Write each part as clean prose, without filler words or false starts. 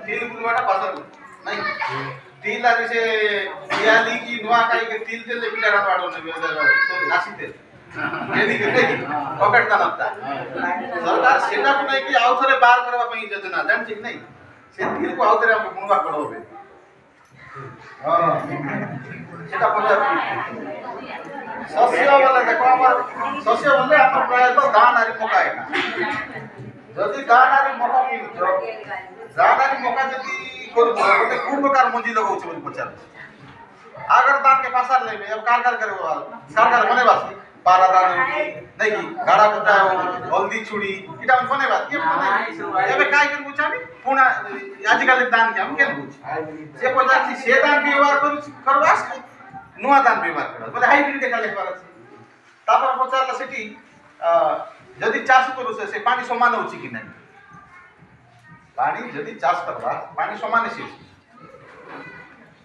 तिल गुलवाटा पासर नहीं तिल आदि से दियाली की नुआ काई के तिल तेल ले पिटारा पाडो ने नासी तेल यदि के पॉकेट का लगता सरकार सेटा को नहीं कि आउ थरे बार करबा पई योजना जान ठीक नहीं से तिल को आउ थरे हम गुणवा पड़ोबे हां सेटा पड़ा शस्य वाला देखो हमर शस्य बोले हम प्राय तो दान आरि मका है जदि दान आरि मका की दान आरि मका जदि कोन गोटे कोन प्रकार मंजी लगाउ छ बोली पचार अगर दान के पासा लेबे अब कार करे सरकार बनेबा पारा दान नहीं की गाड़ा कुटा हल्दी छुड़ी इटा हम बनेबा के बने एबे काय कर बुझाबी पुना आजकल दान के हम केन बुझ से पचार से दान व्यवहार करबास नुआ दान व्यवहार कर बोले हाइब्रिड देखा लेखबार अछि तापर पचारला सेठी जदि चाष करू से पानी समान होछि कि नहीं पानी जदि चाष करबा पानी समान छै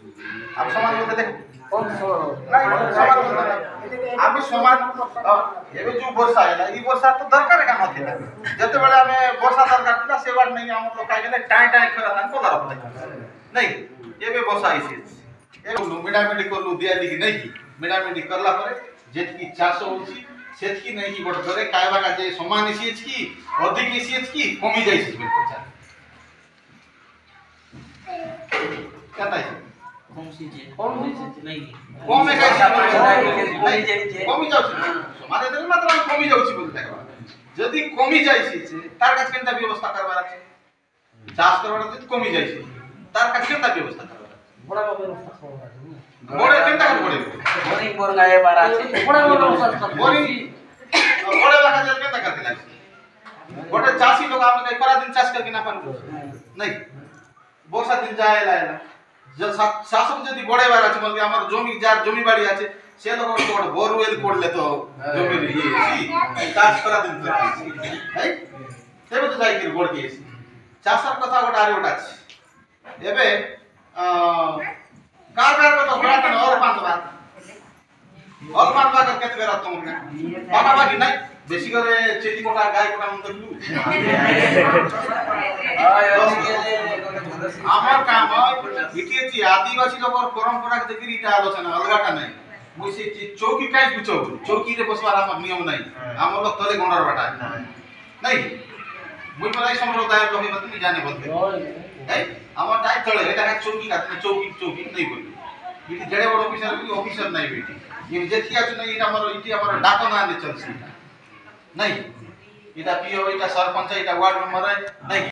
आप समान बोलते देख कौन नहीं समान बोलते आप समान एबे जो वर्षा है ई वर्षा तो दरकार का नथिला जते बेले हमें वर्षा दरकार थिला से बार नहीं हम लोग काहे टाइ टाइ करत हम कोला रखले नहीं एबे वर्षा आइसे एबे मिडामिडी करलु दिया दिकी नहीं की मिडामिडी करला परे जेतकी चाष होछि सेतकी नहीं की गोट करे कायबा का जे समान सीएच की अधिक सीएच की कमी जाई छै पचार कहता है कम सीजे नहीं कम है कमी जाउछ समारे देल मात्रा कमी जाउछ बोल देखबा जदी कमी जाई छै तार काज केनता व्यवस्था करबा छै चाष करबा जदी कमी जाई छै तार काज केनता व्यवस्था करबा बड़ा व्यवस्था करबा बड़े केनता कर पड़े बोरिंग बोरगाए बारा छै बड़ा व्यवस्था बोरिंग बड़े वाला जल केनता करके लाग गोटे चासी लोग हम कई करा दिन चाष करके ना पानु नहीं वर्षा दिन जाए लायला शासक जदि बड़े बार আছে বলকে আমার জমি যার জমি বাড়ি আছে সে লোক তো বোরওয়েল করলে তো জমি ইয়ে চাষ করা দিন তো হ্যাঁ সেবে তো যাই কি বড় গিয়েছি চাষের কথা ওটা আর ওটা আছে এবে কারবার কথা বড় তো और पांच बात और पांच बात কেতে বেরা তোমরা বাবা বাকি নাই বেশি করে চেতি কোটা গায় কোটা মন দেখলু আমার কাম ইটিছি आदिवासी लोकर परंपरा के देखि इटा आलोचना अलगाटा नहीं मुई से चौकी काई गुचो चौकी रे बसवार हमर नियम नहीं हम लोग तले गंडर बाटा नहीं मुई मलाई संप्रदाय लोग मत नहीं जाने बोलते है हमर दाई तले एटा का चौकी का चौकी नहीं बोल इटी जड़े बड़ ऑफिसर नहीं बेटी ये जेथि आछ नहीं इटा हमर इटी हमर डाको ना ने चलसी नहीं इटा पीओ इटा सरपंच इटा वार्ड मेंबर नहीं